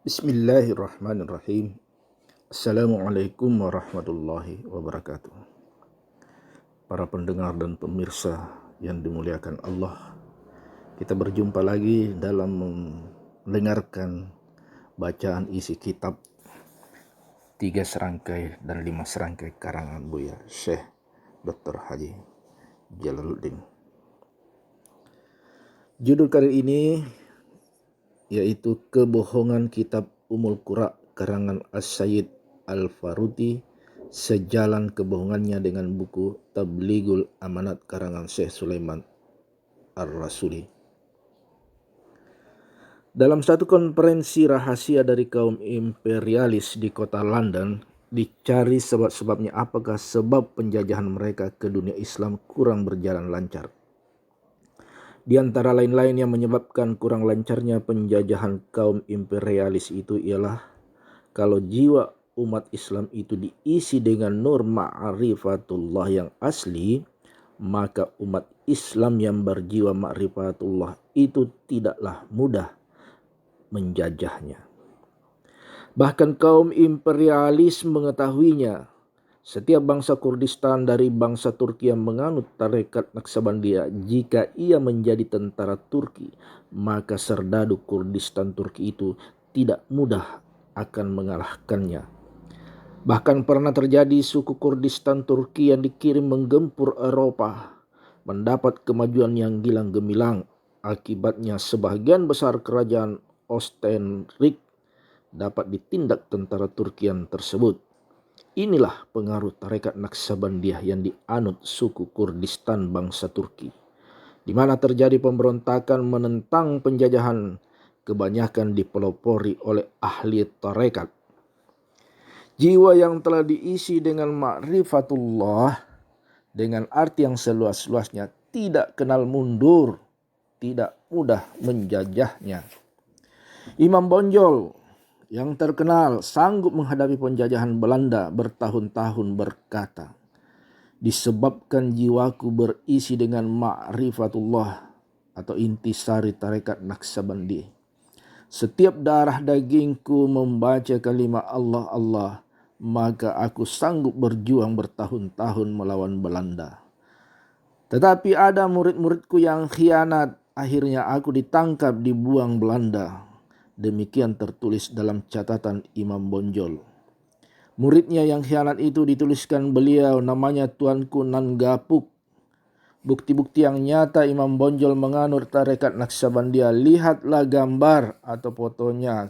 Bismillahirrahmanirrahim. Assalamualaikum warahmatullahi wabarakatuh. Para pendengar dan pemirsa yang dimuliakan Allah, kita berjumpa lagi dalam mendengarkan bacaan isi kitab 3 serangkai dan 5 serangkai karangan Buya Syekh Dr. Haji Jalaluddin. Judul kali ini yaitu Kebohongan Kitab Ummul Qura karangan As-Sayyid Al-Faruti, sejalan kebohongannya dengan buku Tablighul Amanat karangan Syekh Sulaiman Ar-Rasuli. Dalam satu konferensi rahasia dari kaum imperialis di kota London, dicari sebab-sebabnya apakah sebab penjajahan mereka ke dunia Islam kurang berjalan lancar. Di antara lain-lain yang menyebabkan kurang lancarnya penjajahan kaum imperialis itu ialah kalau jiwa umat Islam itu diisi dengan nur ma'rifatullah yang asli, maka umat Islam yang berjiwa ma'rifatullah itu tidaklah mudah menjajahnya. Bahkan kaum imperialis mengetahuinya. Setiap bangsa Kurdistan dari bangsa Turki yang menganut tarekat Naqsabandiyah, jika ia menjadi tentara Turki, maka serdadu Kurdistan Turki itu tidak mudah akan mengalahkannya. Bahkan pernah terjadi suku Kurdistan Turki yang dikirim menggempur Eropa mendapat kemajuan yang gilang gemilang. Akibatnya sebagian besar kerajaan Ostenrik dapat ditindak tentara Turkian tersebut. Inilah pengaruh tarekat Naqsabandiyah yang dianut suku Kurdistan bangsa Turki, di mana terjadi pemberontakan menentang penjajahan, kebanyakan dipelopori oleh ahli tarekat. Jiwa yang telah diisi dengan ma'rifatullah dengan arti yang seluas-luasnya tidak kenal mundur, tidak mudah menjajahnya. Imam Bonjol yang terkenal sanggup menghadapi penjajahan Belanda bertahun-tahun berkata, disebabkan jiwaku berisi dengan ma'rifatullah atau intisari tarekat Naqsabandi. Setiap darah dagingku membaca kalimat Allah Allah, maka aku sanggup berjuang bertahun-tahun melawan Belanda. Tetapi ada murid-muridku yang khianat, akhirnya aku ditangkap, dibuang Belanda. Demikian tertulis dalam catatan Imam Bonjol. Muridnya yang khianat itu dituliskan beliau, namanya Tuanku Nanggapuk. Bukti-bukti yang nyata Imam Bonjol menganut tarekat Naqsabandiyah. Lihatlah gambar atau fotonya.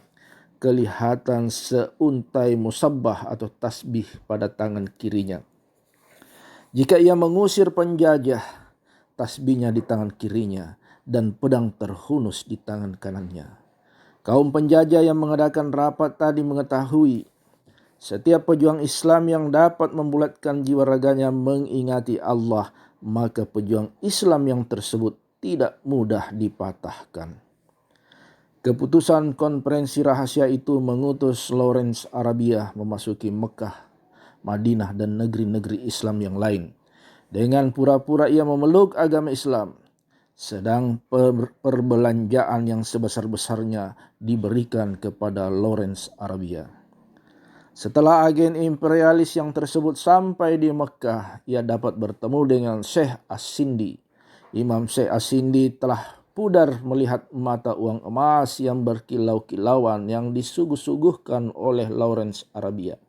Kelihatan seuntai musabbah atau tasbih pada tangan kirinya. Jika ia mengusir penjajah, tasbihnya di tangan kirinya dan pedang terhunus di tangan kanannya. Kaum penjajah yang mengadakan rapat tadi mengetahui setiap pejuang Islam yang dapat membulatkan jiwa raganya mengingati Allah, maka pejuang Islam yang tersebut tidak mudah dipatahkan. Keputusan konferensi rahasia itu mengutus Lawrence Arabia memasuki Mekah, Madinah dan negeri-negeri Islam yang lain. Dengan pura-pura ia memeluk agama Islam, sedang perbelanjaan yang sebesar-besarnya diberikan kepada Lawrence Arabia. Setelah agen imperialis yang tersebut sampai di Mekah, ia dapat bertemu dengan Syekh As-Sindi. Imam Syekh As-Sindi telah pudar melihat mata uang emas yang berkilau-kilauan yang disuguh-suguhkan oleh Lawrence Arabia.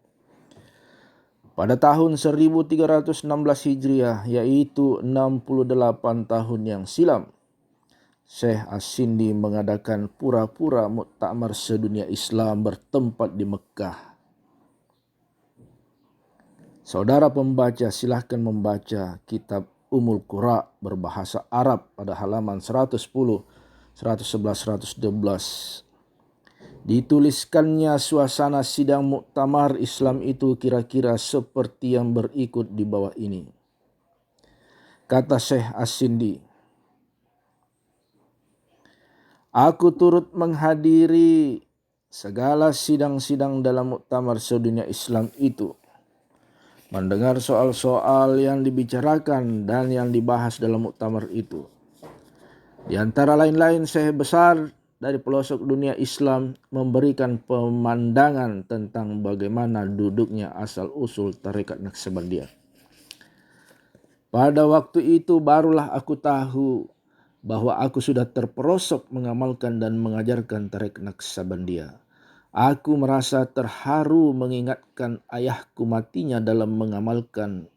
Pada tahun 1316 Hijriah, yaitu 68 tahun yang silam, Syekh As-Sindi mengadakan pura-pura muktamar sedunia Islam bertempat di Mekah. Saudara pembaca silahkan membaca kitab Ummul Qura berbahasa Arab pada halaman 110, 111, 112. Dituliskannya suasana sidang muktamar Islam itu kira-kira seperti yang berikut di bawah ini. Kata Syekh As-Sindi, aku turut menghadiri segala sidang-sidang dalam muktamar sedunia Islam itu, mendengar soal-soal yang dibicarakan dan yang dibahas dalam muktamar itu. Di antara lain-lain Syekh besar dari pelosok dunia Islam memberikan pemandangan tentang bagaimana duduknya asal-usul tarekat Naqsabandiyah. Pada waktu itu barulah aku tahu bahwa aku sudah terperosok mengamalkan dan mengajarkan tarekat Naqsabandiyah. Aku merasa terharu mengingatkan ayahku matinya dalam mengamalkan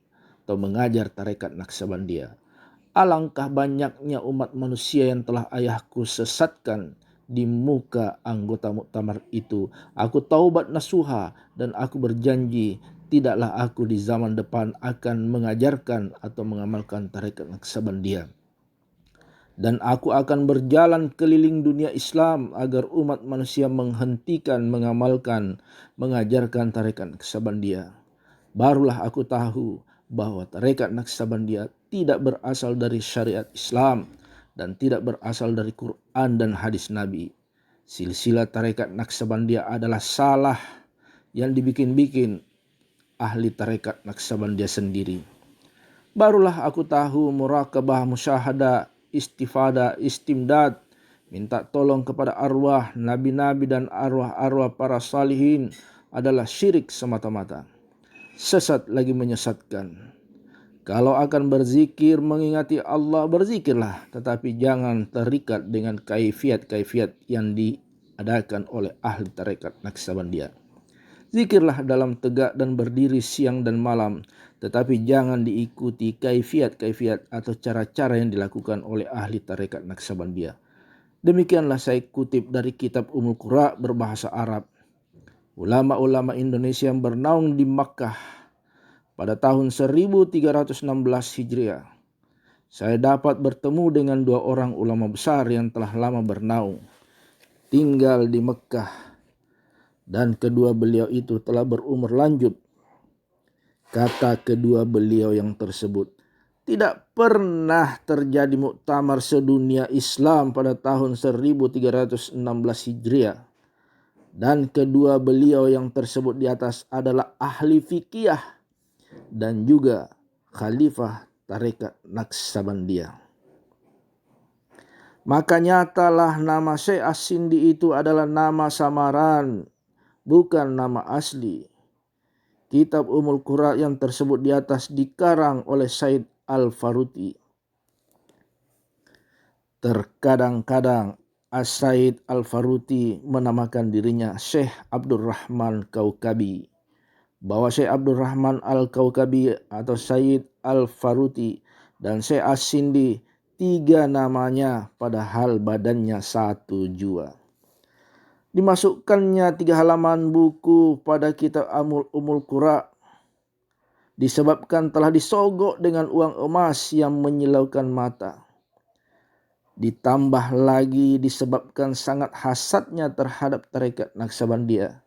atau mengajar tarekat Naqsabandiyah. Alangkah banyaknya umat manusia yang telah ayahku sesatkan di muka anggota muktamar itu. Aku taubat nasuha dan aku berjanji tidaklah aku di zaman depan akan mengajarkan atau mengamalkan tarekat Naqsabandiyah. Dan aku akan berjalan keliling dunia Islam agar umat manusia menghentikan mengamalkan, mengajarkan tarekat Naqsabandiyah. Barulah aku tahu bahwa tarekat Naqsabandiyah tidak berasal dari syariat Islam dan tidak berasal dari Quran dan hadis Nabi. Silsilah tarekat Naqsabandiyah adalah salah yang dibikin-bikin ahli tarekat Naqsabandiyah sendiri. Barulah aku tahu murakabah, musyahadah, istifadah, istimdad, minta tolong kepada arwah nabi-nabi dan arwah-arwah para salihin adalah syirik semata-mata. Sesat lagi menyesatkan. Kalau akan berzikir mengingati Allah, berzikirlah, tetapi jangan terikat dengan kaifiat-kaifiat yang diadakan oleh ahli tarekat Naqsabandiyah. Zikirlah dalam tegak dan berdiri siang dan malam, tetapi jangan diikuti kaifiat-kaifiat atau cara-cara yang dilakukan oleh ahli tarekat Naqsabandiyah. Demikianlah saya kutip dari kitab Ummul Qura berbahasa Arab. Ulama-ulama Indonesia yang bernaung di Makkah pada tahun 1316 Hijriah. Saya dapat bertemu dengan dua orang ulama besar yang telah lama bernaung, tinggal di Mekah, dan kedua beliau itu telah berumur lanjut. Kata kedua beliau yang tersebut, tidak pernah terjadi muktamar sedunia Islam pada tahun 1316 Hijriah. Dan kedua beliau yang tersebut di atas adalah ahli fikih dan juga khalifah tarekat Naqsabandiyah. Maka nyatalah nama Syekh As-Sindi itu adalah nama samaran, bukan nama asli. Kitab Ummul Qura yang tersebut di atas dikarang oleh Said Al-Faruti. Terkadang-kadang As-Said Al-Faruti menamakan dirinya Syekh Abdurrahman Kaukabi. Bahwa Syekh Abdurrahman Al-Kaukabi atau Said Al-Faruti dan Syekh As-Sindi, tiga namanya padahal badannya satu jua. Dimasukkannya 3 halaman buku pada kitab Ummul Qura disebabkan telah disogok dengan uang emas yang menyilaukan mata. Ditambah lagi disebabkan sangat hasadnya terhadap tarekat Naqsabandiyah.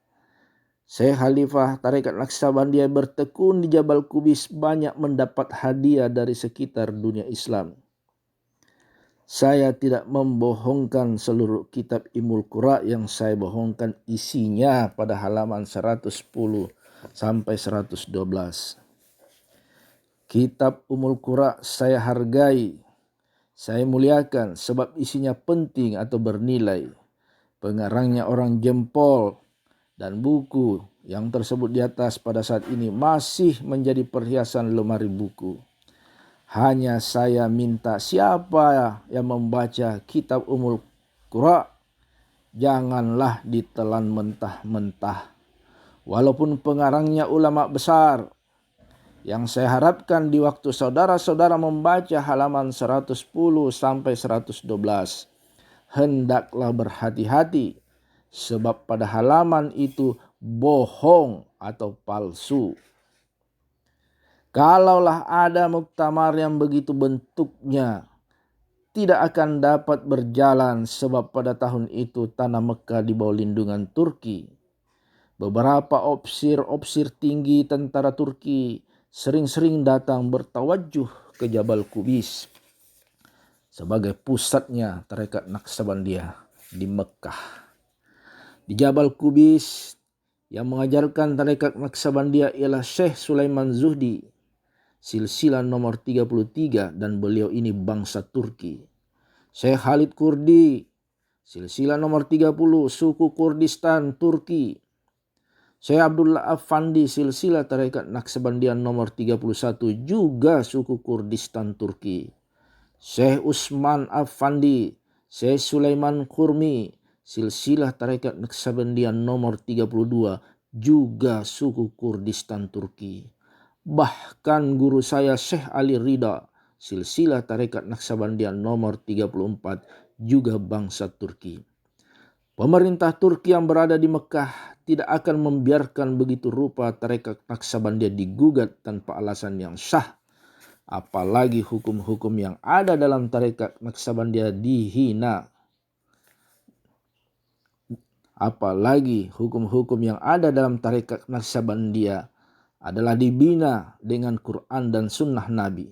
Syekh Khalifah tarekat Naqsabandiyah bertekun di Jabal Kubis banyak mendapat hadiah dari sekitar dunia Islam. Saya tidak membohongkan seluruh kitab Ummul Qura yang saya bohongkan isinya pada halaman 110 sampai 112. Kitab Ummul Qura saya hargai, saya muliakan sebab isinya penting atau bernilai. Pengarangnya orang jempol dan buku yang tersebut di atas pada saat ini masih menjadi perhiasan lemari buku. Hanya saya minta siapa yang membaca kitab Ummul Qura janganlah ditelan mentah-mentah. Walaupun pengarangnya ulama besar, yang saya harapkan di waktu saudara-saudara membaca halaman 110 sampai 112, hendaklah berhati-hati sebab pada halaman itu bohong atau palsu. Kalaulah ada muktamar yang begitu bentuknya, tidak akan dapat berjalan sebab pada tahun itu tanah Mekah di bawah lindungan Turki. Beberapa opsir tinggi tentara Turki sering-sering datang bertawajuh ke Jabal Kubis sebagai pusatnya tarekat Naqsabandiyah di Mekah. Di Jabal Kubis yang mengajarkan tarekat Naqsabandiyah ialah Syekh Sulaiman Zuhdi, silsilah nomor 33, dan beliau ini bangsa Turki. Syekh Khalid Kurdi, Silsilah nomor 30, suku Kurdistan, Turki. Syekh Abdullah Afandi, silsilah tarekat Naqsabandiyah nomor 31, juga suku Kurdistan, Turki. Syekh Usman Afandi, Syekh Sulaiman Kurmi, silsilah tarekat Naqsabandiyah nomor 32, juga suku Kurdistan, Turki. Bahkan guru saya Syekh Ali Ridha, silsilah tarekat Naqsabandiyah nomor 34, juga bangsa Turki. Pemerintah Turki yang berada di Mekah tidak akan membiarkan begitu rupa tarekat Naqsabandiyah digugat tanpa alasan yang sah. Apalagi hukum-hukum yang ada dalam tarekat Naqsabandiyah dihina. Apalagi hukum-hukum yang ada dalam tarekat Naqsabandiyah adalah dibina dengan Quran dan Sunnah Nabi.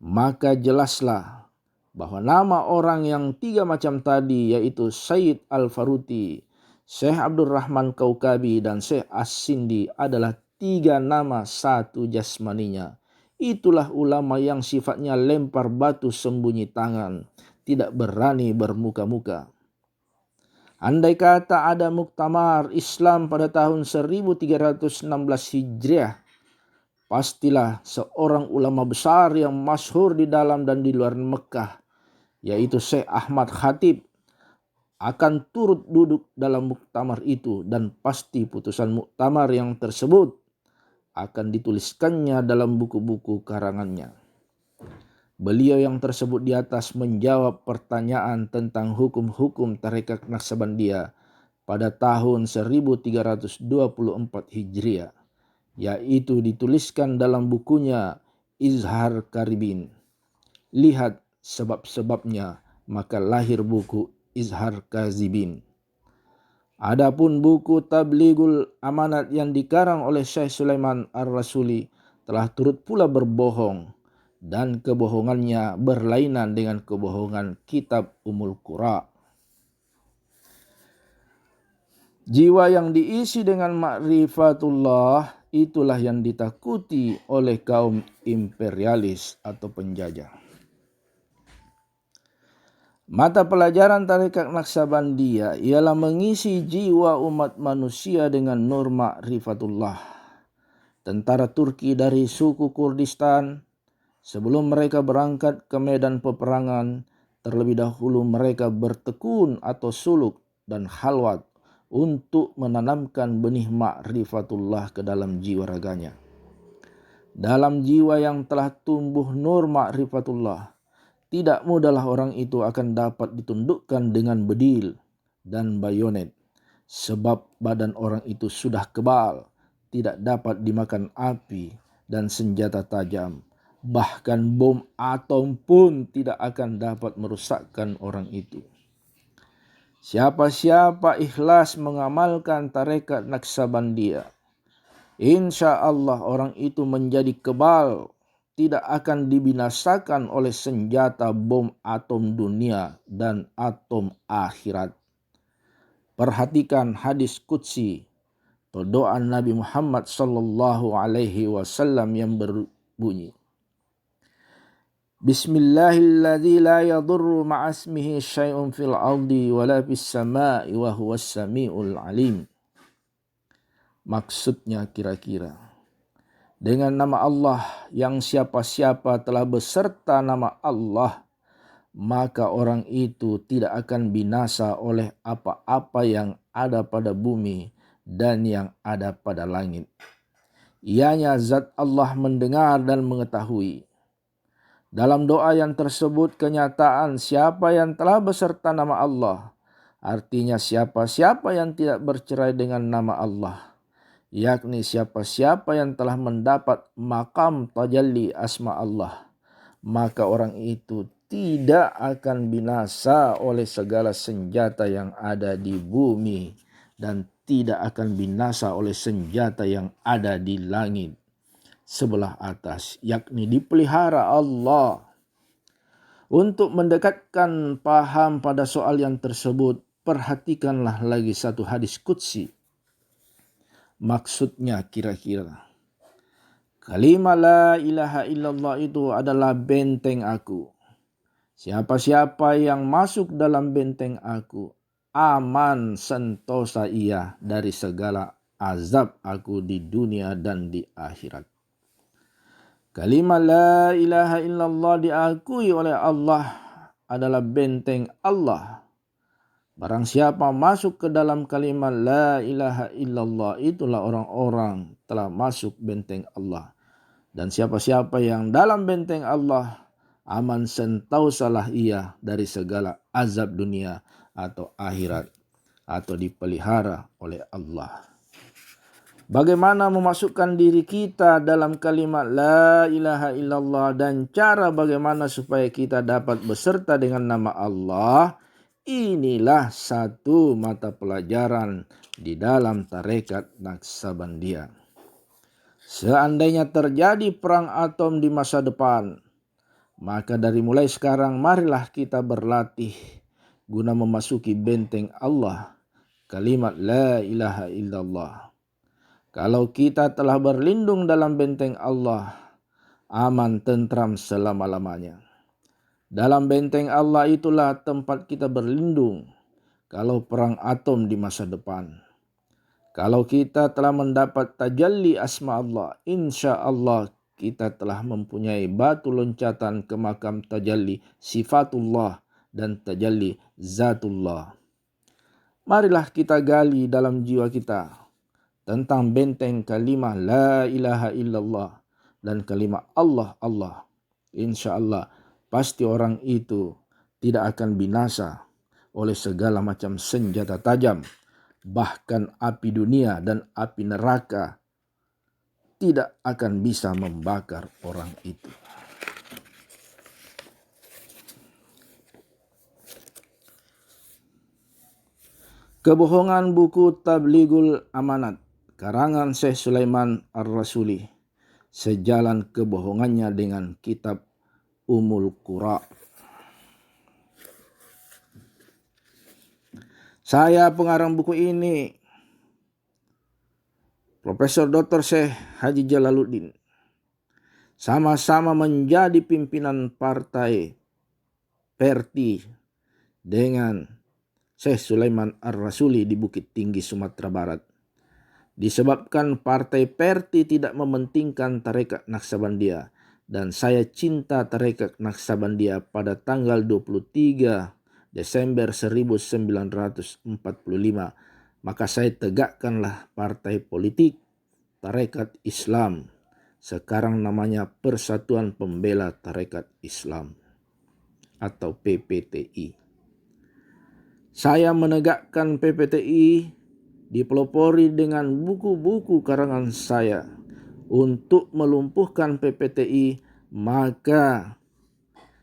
Maka jelaslah bahwa nama orang yang tiga macam tadi, yaitu Sayyid Al-Faruti, Syekh Abdurrahman Kaukabi, dan Syekh As-Sindi adalah tiga nama satu jasmaninya. Itulah ulama yang sifatnya lempar batu sembunyi tangan, tidak berani bermuka-muka. Andai kata ada muktamar Islam pada tahun 1316 Hijriah, pastilah seorang ulama besar yang masyhur di dalam dan di luar Mekah, yaitu Syekh Ahmad Khatib, akan turut duduk dalam muktamar itu, dan pasti putusan muktamar yang tersebut akan dituliskannya dalam buku-buku karangannya. Beliau yang tersebut di atas menjawab pertanyaan tentang hukum-hukum tarekat Naqsabandiyah pada tahun 1324 Hijriah, yaitu dituliskan dalam bukunya Izhar Karibin. Lihat sebab-sebabnya, maka lahir buku Izhar Kazibin. Adapun buku Tablighul Amanat yang dikarang oleh Syekh Sulaiman Ar-Rasuli telah turut pula berbohong, dan kebohongannya berlainan dengan kebohongan kitab Ummul Qura. Jiwa yang diisi dengan ma'rifatullah itulah yang ditakuti oleh kaum imperialis atau penjajah. Mata pelajaran tarekat Naqsabandiyah ialah mengisi jiwa umat manusia dengan nur ma'rifatullah. Tentara Turki dari suku Kurdistan, sebelum mereka berangkat ke medan peperangan, terlebih dahulu mereka bertekun atau suluk dan khalwat untuk menanamkan benih ma'rifatullah ke dalam jiwa raganya. Dalam jiwa yang telah tumbuh nur ma'rifatullah, tidak mudahlah orang itu akan dapat ditundukkan dengan bedil dan bayonet, sebab badan orang itu sudah kebal, tidak dapat dimakan api dan senjata tajam. Bahkan bom atom pun tidak akan dapat merusakkan orang itu. Siapa-siapa ikhlas mengamalkan tarekat Naqsabandiyah, insya Allah orang itu menjadi kebal, tidak akan dibinasakan oleh senjata bom atom dunia dan atom akhirat. Perhatikan hadis qudsi atau doa Nabi Muhammad sallallahu alaihi wasallam yang berbunyi, Bismillahilladzi la yadurru ma'asmihi syai'un fil ardi wala fis sama'i wa huwas sami'ul alim. Maksudnya kira-kira, dengan nama Allah yang siapa-siapa telah beserta nama Allah, maka orang itu tidak akan binasa oleh apa-apa yang ada pada bumi dan yang ada pada langit. Ianya zat Allah mendengar dan mengetahui. Dalam doa yang tersebut kenyataan siapa yang telah beserta nama Allah, artinya siapa-siapa yang tidak bercerai dengan nama Allah, yakni siapa-siapa yang telah mendapat makam tajalli asma Allah, maka orang itu tidak akan binasa oleh segala senjata yang ada di bumi dan tidak akan binasa oleh senjata yang ada di langit sebelah atas, yakni dipelihara Allah. Untuk mendekatkan paham pada soal yang tersebut, perhatikanlah lagi satu hadis qudsi. Maksudnya kira-kira, kalimat la ilaha illallah itu adalah benteng aku. Siapa-siapa yang masuk dalam benteng aku, aman sentosa ia dari segala azab aku di dunia dan di akhirat. Kalimat la ilaha illallah diakui oleh Allah adalah benteng Allah. Barang siapa masuk ke dalam kalimat la ilaha illallah, itulah orang-orang telah masuk benteng Allah. Dan siapa-siapa yang dalam benteng Allah, aman sentausalah ia dari segala azab dunia atau akhirat, atau dipelihara oleh Allah. Bagaimana memasukkan diri kita dalam kalimat la ilaha illallah dan cara bagaimana supaya kita dapat beserta dengan nama Allah, inilah satu mata pelajaran di dalam tarekat Naksabandia. Seandainya terjadi perang atom di masa depan, maka dari mulai sekarang marilah kita berlatih guna memasuki benteng Allah, kalimat la ilaha illallah. Kalau kita telah berlindung dalam benteng Allah, aman tentram selama-lamanya. Dalam benteng Allah itulah tempat kita berlindung kalau perang atom di masa depan. Kalau kita telah mendapat tajalli asma Allah, insya Allah kita telah mempunyai batu loncatan ke makam tajalli sifatullah dan tajalli zatullah. Marilah kita gali dalam jiwa kita tentang benteng kalimah la ilaha illallah dan kalimah Allah Allah. Insya Allah pasti orang itu tidak akan binasa oleh segala macam senjata tajam. Bahkan api dunia dan api neraka tidak akan bisa membakar orang itu. Kebohongan buku Tablighul Amanat, karangan Syekh Sulaiman Ar-Rasuli, sejalan kebohongannya dengan kitab Ummul Qura. Saya pengarang buku ini, Profesor Dr. Syekh Haji Jalaluddin, sama-sama menjadi pimpinan partai Perti dengan Syekh Sulaiman Ar-Rasuli di Bukit Tinggi, Sumatera Barat. Disebabkan partai Perti tidak mementingkan tarekat Naksabandia dan saya cinta tarekat Naksabandia pada tanggal 23 Desember 1945, maka saya tegakkanlah partai politik Tarekat Islam, sekarang namanya Persatuan Pembela Tarekat Islam atau PPTI. Saya menegakkan PPTI dipelopori dengan buku-buku karangan saya. Untuk melumpuhkan PPTI, maka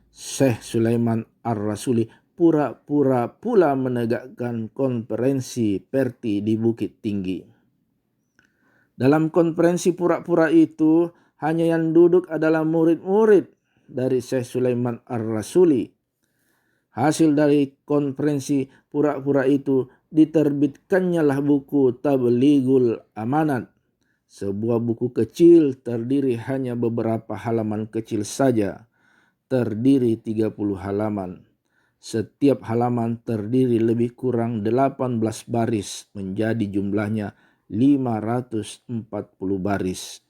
Syekh Sulaiman Ar-Rasuli pura-pura pula menegakkan konferensi Perti di Bukit Tinggi. Dalam konferensi pura-pura itu, hanya yang duduk adalah murid-murid dari Syekh Sulaiman Ar-Rasuli. Hasil dari konferensi pura-pura itu diterbitkannya lah buku Tablighul Amanat, sebuah buku kecil terdiri hanya beberapa halaman kecil saja, terdiri 30 halaman. Setiap halaman terdiri lebih kurang 18 baris, menjadi jumlahnya 540 baris.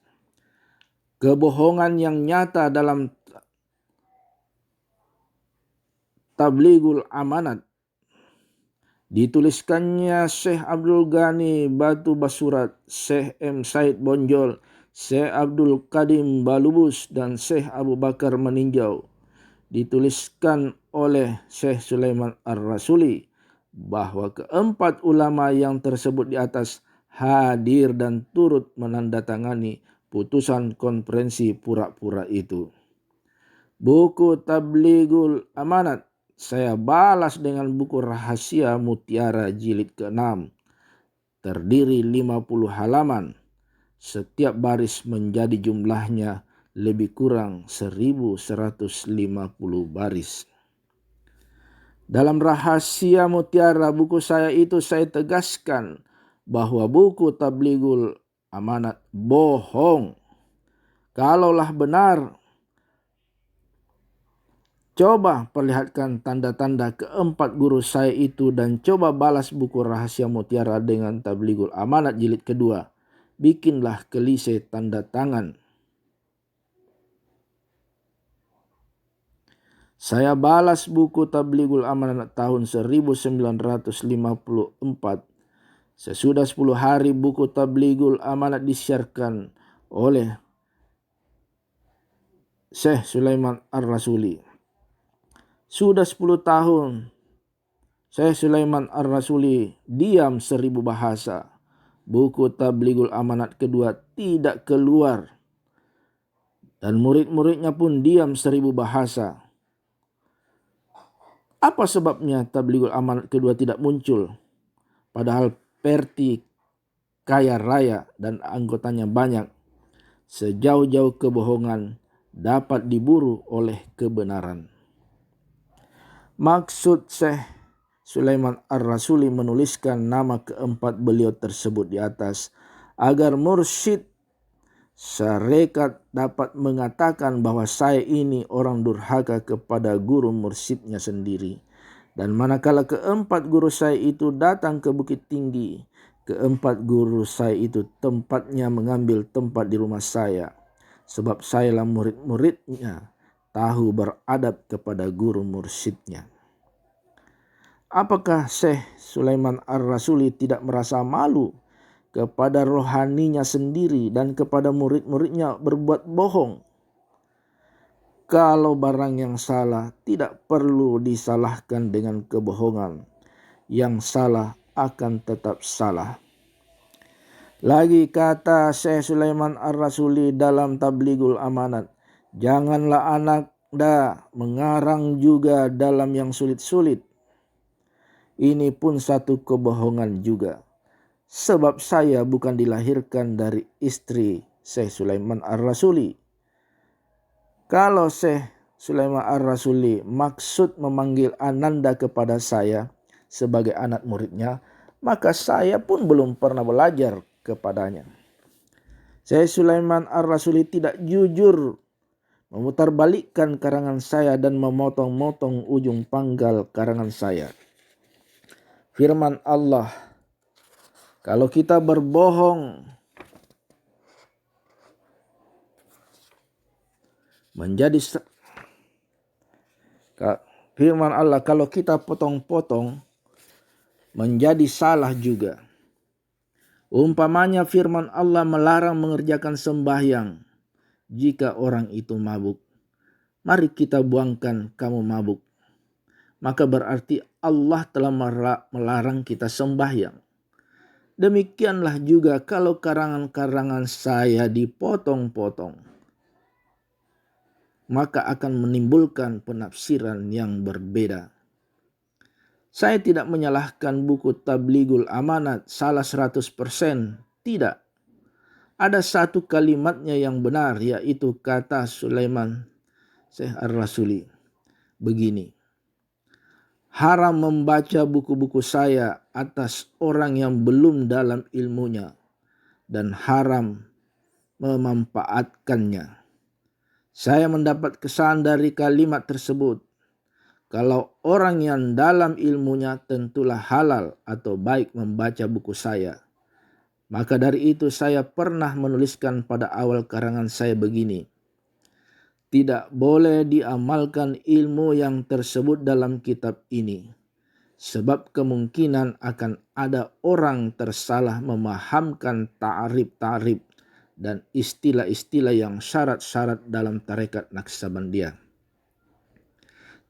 Kebohongan yang nyata dalam Tablighul Amanat dituliskannya Syekh Abdul Ghani Batu Basurat, Syekh M. Said Bonjol, Syekh Abdul Qadim Balubus, dan Syekh Abu Bakar Meninjau. Dituliskan oleh Syekh Sulaiman Ar-Rasuli bahwa keempat ulama yang tersebut di atas hadir dan turut menandatangani putusan konferensi pura-pura itu. Buku Tablighul Amanat saya balas dengan buku Rahasia Mutiara jilid ke-6. Terdiri 50 halaman. Setiap baris menjadi jumlahnya lebih kurang 1150 baris. Dalam Rahasia Mutiara buku saya itu saya tegaskan bahwa buku Tablighul Amanat bohong. Kalaulah benar Coba perlihatkan tanda-tanda keempat guru saya itu dan coba balas buku Rahasia Mutiara dengan Tabligul Amanat jilid kedua. Bikinlah klise tanda tangan. Saya balas buku Tabligul Amanat tahun 1954. Sesudah 10 hari buku Tabligul Amanat disiarkan oleh Syekh Sulaiman Ar-Rasuli. Sudah 10 tahun Syekh Sulaiman Ar-Rasuli diam 1000 bahasa. Buku Tabligul Amanat kedua tidak keluar. Dan murid-muridnya pun diam 1000 bahasa. Apa sebabnya Tabligul Amanat kedua tidak muncul? Padahal Perti kaya raya dan anggotanya banyak. Sejauh-jauh kebohongan dapat diburu oleh kebenaran. Maksud Syekh Sulaiman Ar-Rasuli menuliskan nama keempat beliau tersebut di atas agar mursyid syarikat dapat mengatakan bahwa saya ini orang durhaka kepada guru mursyidnya sendiri. Dan manakala keempat guru saya itu datang ke Bukit Tinggi, keempat guru saya itu tempatnya mengambil tempat di rumah saya. Sebab sayalah murid-muridnya, tahu beradab kepada guru mursyidnya. Apakah Syekh Sulaiman Ar-Rasuli tidak merasa malu kepada rohaninya sendiri dan kepada murid-muridnya berbuat bohong? Kalau barang yang salah tidak perlu disalahkan dengan kebohongan. Yang salah akan tetap salah. Lagi kata Syekh Sulaiman Ar-Rasuli dalam Tabligul Amanat, janganlah Anda mengarang juga dalam yang sulit-sulit. Ini pun satu kebohongan juga. Sebab saya bukan dilahirkan dari istri Syekh Sulaiman Ar-Rasuli. Kalau Syekh Sulaiman Ar-Rasuli maksud memanggil Ananda kepada saya sebagai anak muridnya, maka saya pun belum pernah belajar kepadanya. Syekh Sulaiman Ar-Rasuli tidak jujur memutarbalikkan karangan saya dan memotong-motong ujung pangkal karangan saya. Firman Allah, kalau kita berbohong menjadi firman Allah, kalau kita potong-potong menjadi salah juga. Umpamanya firman Allah melarang mengerjakan sembahyang jika orang itu mabuk. Mari kita buangkan kamu mabuk. Maka berarti Allah telah melarang kita sembahyang. Demikianlah juga kalau karangan-karangan saya dipotong-potong, maka akan menimbulkan penafsiran yang berbeda. Saya tidak menyalahkan buku Tabligul Amanat salah 100%. Tidak. Ada satu kalimatnya yang benar, yaitu kata Sulaiman Syekh Ar-Rasuli. Begini, haram membaca buku-buku saya atas orang yang belum dalam ilmunya dan haram memanfaatkannya. Saya mendapat kesan dari kalimat tersebut. Kalau orang yang dalam ilmunya tentulah halal atau baik membaca buku saya. Maka dari itu saya pernah menuliskan pada awal karangan saya begini. Tidak boleh diamalkan ilmu yang tersebut dalam kitab ini. Sebab kemungkinan akan ada orang tersalah memahamkan ta'rif-ta'rif dan istilah-istilah yang syarat-syarat dalam tarekat Naqsabandiyah.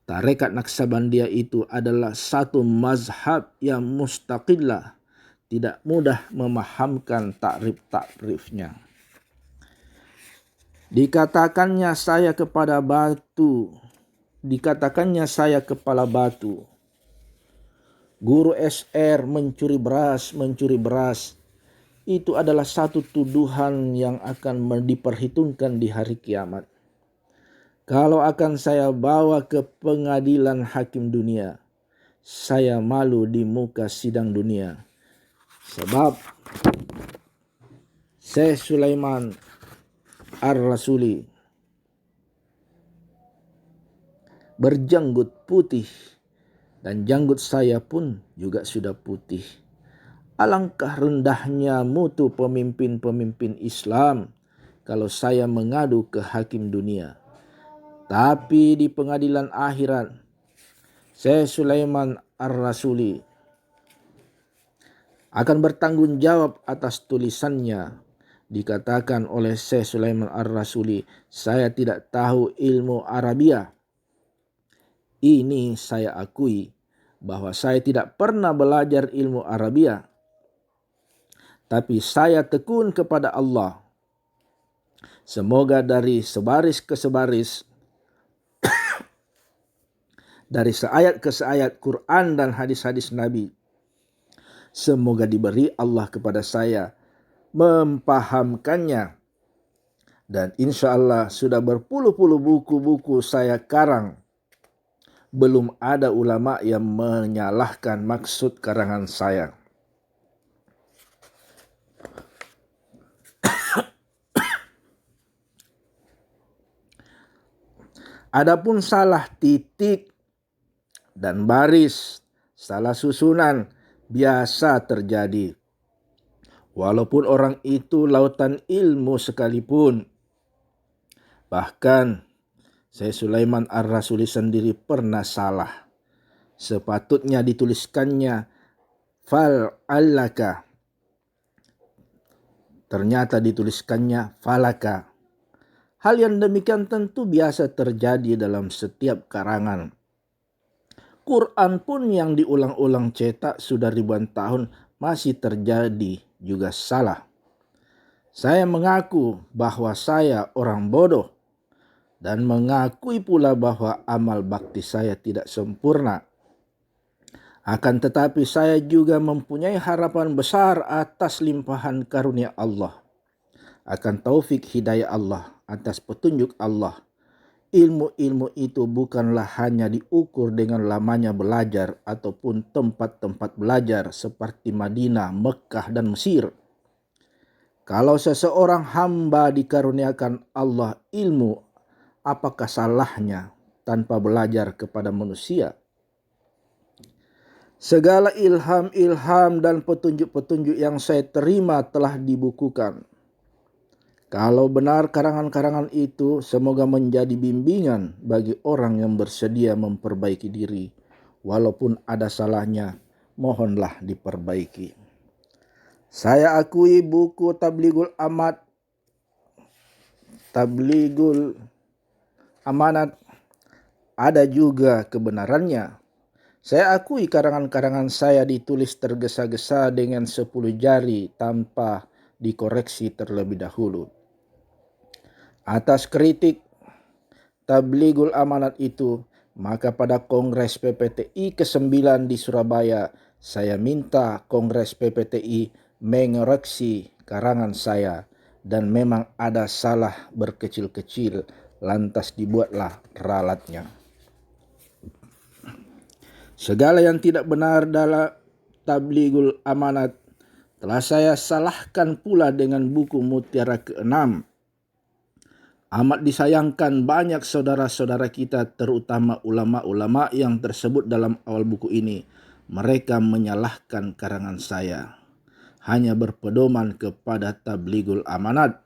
Tarekat Naqsabandiyah itu adalah satu mazhab yang mustaqillah, tidak mudah memahamkan ta'rif-ta'rifnya. Dikatakannya saya kepala batu. Guru SR mencuri beras. Itu adalah satu tuduhan yang akan diperhitungkan di hari kiamat. Kalau akan saya bawa ke pengadilan hakim dunia, saya malu di muka sidang dunia. Sebab Syekh Sulaiman Ar-Rasuli berjanggut putih, dan janggut saya pun juga sudah putih. Alangkah rendahnya mutu pemimpin-pemimpin Islam kalau saya mengadu ke hakim dunia. Tapi di pengadilan akhirat, Syekh Sulaiman Ar-Rasuli akan bertanggung jawab atas tulisannya. Dikatakan oleh Syekh Sulaiman Ar-Rasuli, saya tidak tahu ilmu Arabia. Ini saya akui bahwa saya tidak pernah belajar ilmu Arabia. Tapi saya tekun kepada Allah. Semoga dari sebaris ke sebaris, dari seayat ke seayat Quran dan hadis-hadis Nabi, semoga diberi Allah kepada saya mempahamkannya. Dan insya Allah sudah berpuluh-puluh buku-buku saya karang. Belum ada ulama yang menyalahkan maksud karangan saya. Adapun salah titik dan baris, salah susunan biasa terjadi. Walaupun orang itu lautan ilmu sekalipun. Bahkan Syekh Sulaiman Ar-Rasuli sendiri pernah salah. Sepatutnya dituliskannya fal'allaka. Ternyata dituliskannya falaka. Hal yang demikian tentu biasa terjadi dalam setiap karangan. Quran pun yang diulang-ulang cetak sudah ribuan tahun masih terjadi juga salah. Saya mengaku bahwa saya orang bodoh dan mengakui pula bahwa amal bakti saya tidak sempurna. Akan tetapi saya juga mempunyai harapan besar atas limpahan karunia Allah, akan taufik hidayah Allah, atas petunjuk Allah. Ilmu-ilmu itu bukanlah hanya diukur dengan lamanya belajar ataupun tempat-tempat belajar seperti Madinah, Mekah, dan Mesir. Kalau seseorang hamba dikaruniakan Allah ilmu, apakah salahnya tanpa belajar kepada manusia? Segala ilham-ilham dan petunjuk-petunjuk yang saya terima telah dibukukan. Kalau benar karangan-karangan itu, semoga menjadi bimbingan bagi orang yang bersedia memperbaiki diri. Walaupun ada salahnya, mohonlah diperbaiki. Saya akui buku Tabligul Amanat ada juga kebenarannya. Saya akui karangan-karangan saya ditulis tergesa-gesa dengan 10 jari tanpa dikoreksi terlebih dahulu. Atas kritik Tabligul Amanat itu, maka pada Kongres PPTI ke-9 di Surabaya, saya minta Kongres PPTI mengoreksi karangan saya dan memang ada salah berkecil-kecil, lantas dibuatlah ralatnya. Segala yang tidak benar dalam Tabligul Amanat telah saya salahkan pula dengan buku Mutiara ke-6. Amat disayangkan banyak saudara-saudara kita, terutama ulama-ulama yang tersebut dalam awal buku ini. Mereka menyalahkan karangan saya, hanya berpedoman kepada Tabligul Amanat,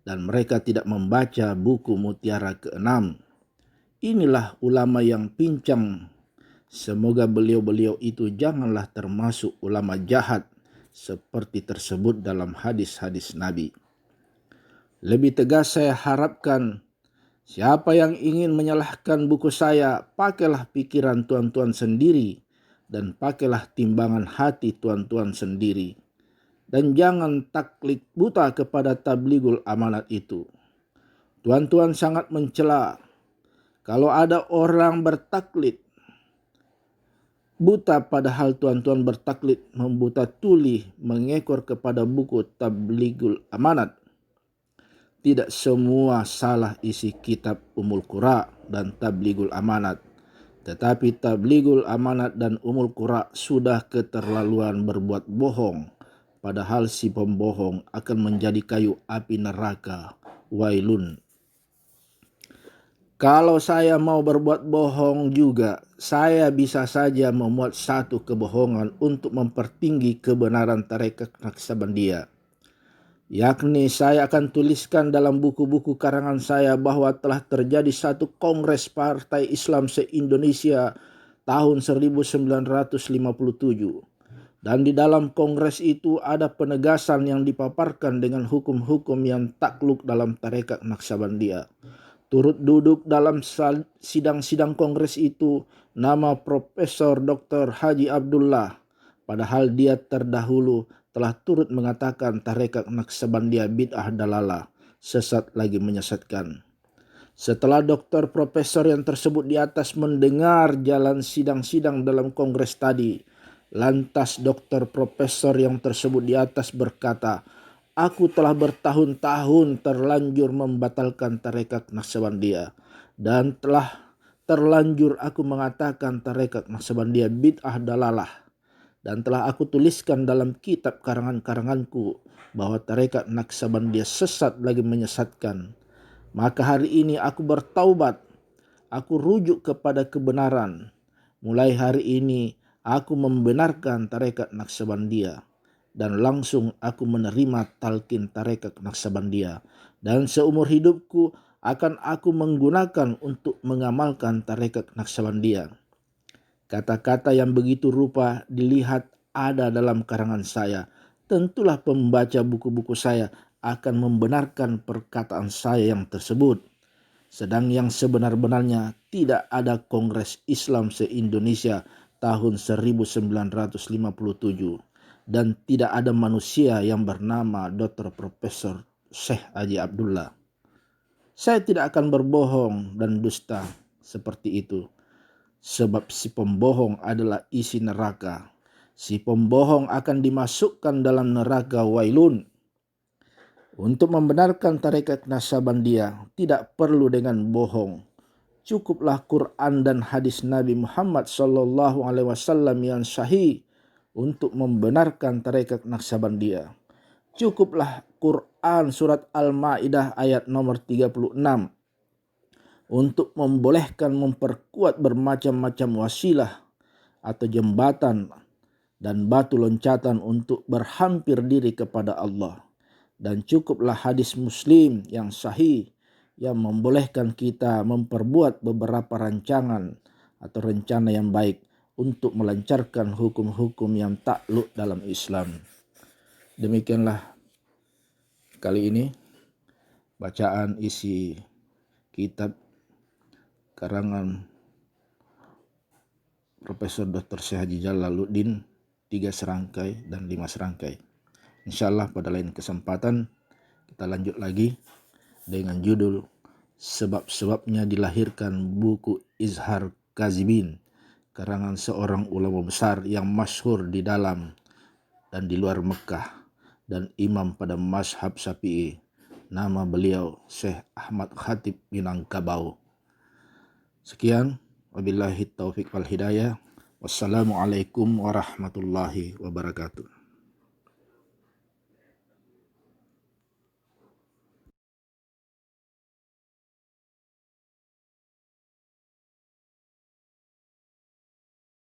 dan mereka tidak membaca buku Mutiara ke-6. Inilah ulama yang pincang. Semoga beliau-beliau itu janganlah termasuk ulama jahat seperti tersebut dalam hadis-hadis Nabi. Lebih tegas saya harapkan, siapa yang ingin menyalahkan buku saya, pakailah pikiran tuan-tuan sendiri dan pakailah timbangan hati tuan-tuan sendiri. Dan jangan taklid buta kepada Tabligul Amanat itu. Tuan-tuan sangat mencela kalau ada orang bertaklid buta, padahal tuan-tuan bertaklid membuta tuli mengekor kepada buku Tabligul Amanat. Tidak semua salah isi kitab Ummul Qura dan Tabligul Amanat. Tetapi Tabligul Amanat dan Ummul Qura sudah keterlaluan berbuat bohong. Padahal si pembohong akan menjadi kayu api neraka. Wailun. Kalau saya mau berbuat bohong juga, saya bisa saja memuat satu kebohongan untuk mempertinggi kebenaran tarekat Naksabandia. Yakni saya akan tuliskan dalam buku-buku karangan saya bahwa telah terjadi satu kongres Partai Islam se-Indonesia tahun 1957. Dan di dalam kongres itu ada penegasan yang dipaparkan dengan hukum-hukum yang takluk dalam tarekat Naksabandia. Turut duduk dalam sidang-sidang kongres itu nama Profesor Dr. Haji Abdullah, padahal dia terdahulu telah turut mengatakan tarekat Naksabandia bid'ah dalalah, sesat lagi menyesatkan. Setelah dokter profesor yang tersebut di atas mendengar jalan sidang-sidang dalam kongres tadi, lantas dokter profesor yang tersebut di atas berkata, "Aku telah bertahun-tahun terlanjur membatalkan tarekat Naksabandia dan telah terlanjur aku mengatakan tarekat Naksabandia bid'ah dalalah. Dan telah aku tuliskan dalam kitab karangan-karanganku bahwa tarekat Naksabandia sesat lagi menyesatkan. Maka hari ini aku bertaubat, aku rujuk kepada kebenaran. Mulai hari ini aku membenarkan tarekat Naksabandia dan langsung aku menerima talqin tarekat Naksabandia. Dan seumur hidupku akan aku menggunakan untuk mengamalkan tarekat Naksabandia." Kata-kata yang begitu rupa dilihat ada dalam karangan saya. Tentulah pembaca buku-buku saya akan membenarkan perkataan saya yang tersebut. Sedang yang sebenar-benarnya tidak ada Kongres Islam se-Indonesia tahun 1957 dan tidak ada manusia yang bernama Dr. Profesor Syekh Haji Abdullah. Saya tidak akan berbohong dan dusta seperti itu. Sebab si pembohong adalah isi neraka. Si pembohong akan dimasukkan dalam neraka wailun. Untuk membenarkan tarekat Naksabandia tidak perlu dengan bohong. Cukuplah Quran dan hadis Nabi Muhammad SAW yang sahih untuk membenarkan tarekat Naksabandia. Cukuplah Quran surat Al-Maidah ayat nomor 36 untuk membolehkan memperkuat bermacam-macam wasilah atau jembatan dan batu loncatan untuk berhampir diri kepada Allah. Dan cukuplah hadis Muslim yang sahih yang membolehkan kita memperbuat beberapa rancangan atau rencana yang baik untuk melancarkan hukum-hukum yang takluk dalam Islam. Demikianlah kali ini bacaan isi kitab karangan Profesor Dr. Syekh Haji Jalaluddin 3 serangkai dan 5 serangkai. Insyaallah pada lain kesempatan kita lanjut lagi dengan judul sebab-sebabnya dilahirkan buku Izhar Kazibin, karangan seorang ulama besar yang masyhur di dalam dan di luar Mekah dan imam pada mazhab Syafi'i. Nama beliau Syekh Ahmad Khatib Minangkabau. Sekian, wabillahi taufiq wal hidayah. Wassalamualaikum warahmatullahi wabarakatuh.